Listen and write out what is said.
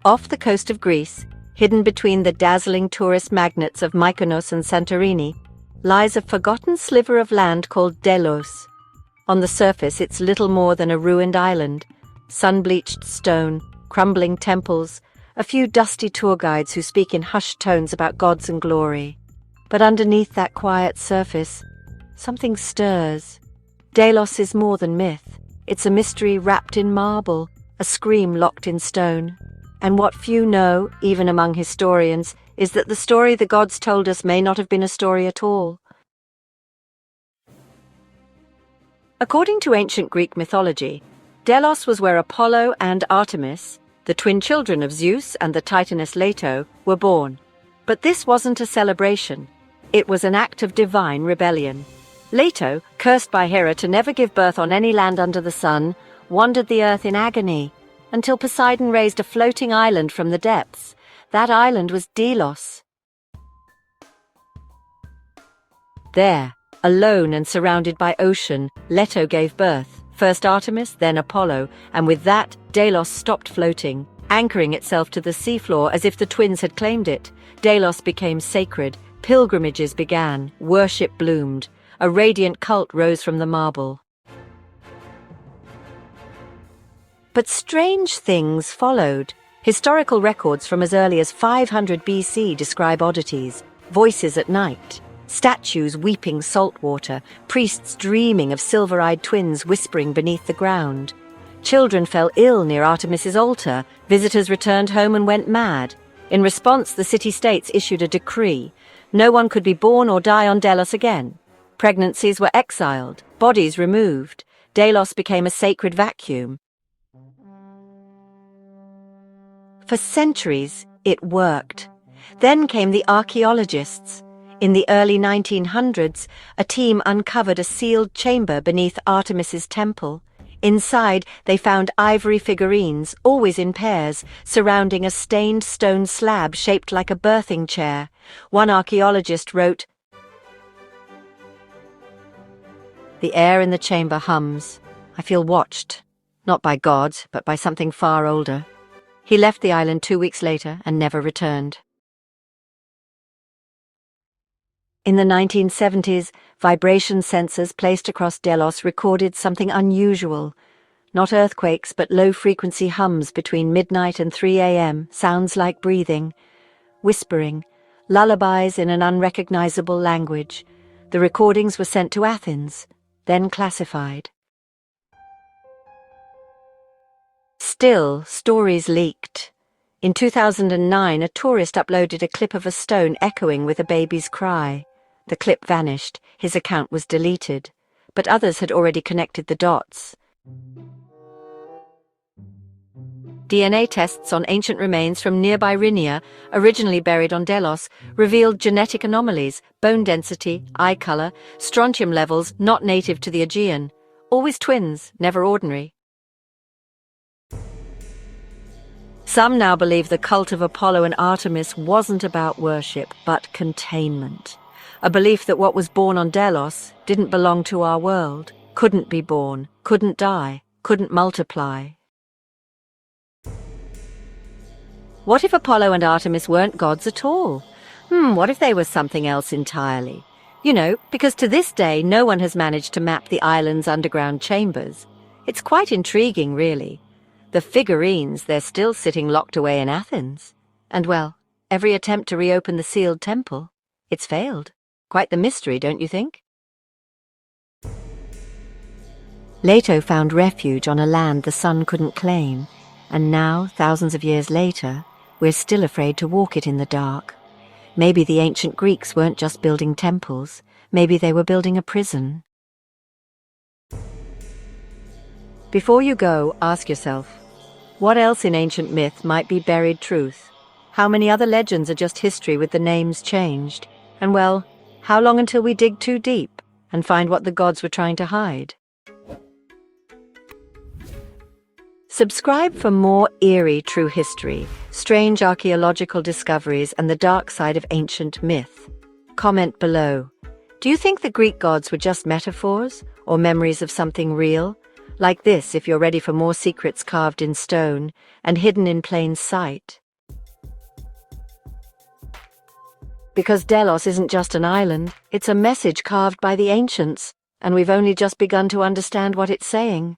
Off the coast of Greece, hidden between the dazzling tourist magnets of Mykonos and Santorini, lies a forgotten sliver of land called Delos. On the surface, it's little more than a ruined island, sun-bleached stone, crumbling temples, a few dusty tour guides who speak in hushed tones about gods and glory. But underneath that quiet surface, something stirs. Delos is more than myth. It's a mystery wrapped in marble, a scream locked in stone. And what few know, even among historians, is that the story the gods told us may not have been a story at all. According to ancient Greek mythology, Delos was where Apollo and Artemis, the twin children of Zeus and the Titaness Leto, were born. But this wasn't a celebration. It was an act of divine rebellion. Leto, cursed by Hera to never give birth on any land under the sun, wandered the earth in agony, until Poseidon raised a floating island from the depths. That island was Delos. There, alone and surrounded by ocean, Leto gave birth, first Artemis, then Apollo, and with that, Delos stopped floating, anchoring itself to the seafloor as if the twins had claimed it. Delos became sacred, pilgrimages began, worship bloomed, a radiant cult rose from the marble. But strange things followed. Historical records from as early as 500 BC describe oddities, voices at night, statues weeping salt water, priests dreaming of silver-eyed twins whispering beneath the ground. Children fell ill near Artemis's altar, visitors returned home and went mad. In response, the city-states issued a decree. No one could be born or die on Delos again. Pregnancies were exiled, bodies removed. Delos became a sacred vacuum. For centuries, it worked. Then came the archaeologists. In the early 1900s, a team uncovered a sealed chamber beneath Artemis's temple. Inside, they found ivory figurines, always in pairs, surrounding a stained stone slab shaped like a birthing chair. One archaeologist wrote, "The air in the chamber hums. I feel watched, not by God, but by something far older." He left the island 2 weeks later and never returned. In the 1970s, vibration sensors placed across Delos recorded something unusual. Not earthquakes, but low-frequency hums between midnight and 3 a.m., sounds like breathing, whispering, lullabies in an unrecognizable language. The recordings were sent to Athens, then classified. Still, stories leaked. In 2009, a tourist uploaded a clip of a stone echoing with a baby's cry. The clip vanished, his account was deleted, but others had already connected the dots. DNA tests on ancient remains from nearby Rhynia, originally buried on Delos, revealed genetic anomalies, bone density, eye color, strontium levels not native to the Aegean. Always twins, never ordinary. Some now believe the cult of Apollo and Artemis wasn't about worship, but containment. A belief that what was born on Delos didn't belong to our world, couldn't be born, couldn't die, couldn't multiply. What if Apollo and Artemis weren't gods at all? What if they were something else entirely? You know, because to this day no one has managed to map the island's underground chambers. It's quite intriguing, really. The figurines, they're still sitting locked away in Athens. And well, every attempt to reopen the sealed temple, it's failed. Quite the mystery, don't you think? Leto found refuge on a land the sun couldn't claim, and now, thousands of years later, we're still afraid to walk it in the dark. Maybe the ancient Greeks weren't just building temples, maybe they were building a prison. Before you go, ask yourself, what else in ancient myth might be buried truth? How many other legends are just history with the names changed? And well, how long until we dig too deep and find what the gods were trying to hide? Subscribe for more eerie true history, strange archaeological discoveries, and the dark side of ancient myth. Comment below. Do you think the Greek gods were just metaphors or memories of something real? Like this if you're ready for more secrets carved in stone and hidden in plain sight. Because Delos isn't just an island, it's a message carved by the ancients, and we've only just begun to understand what it's saying.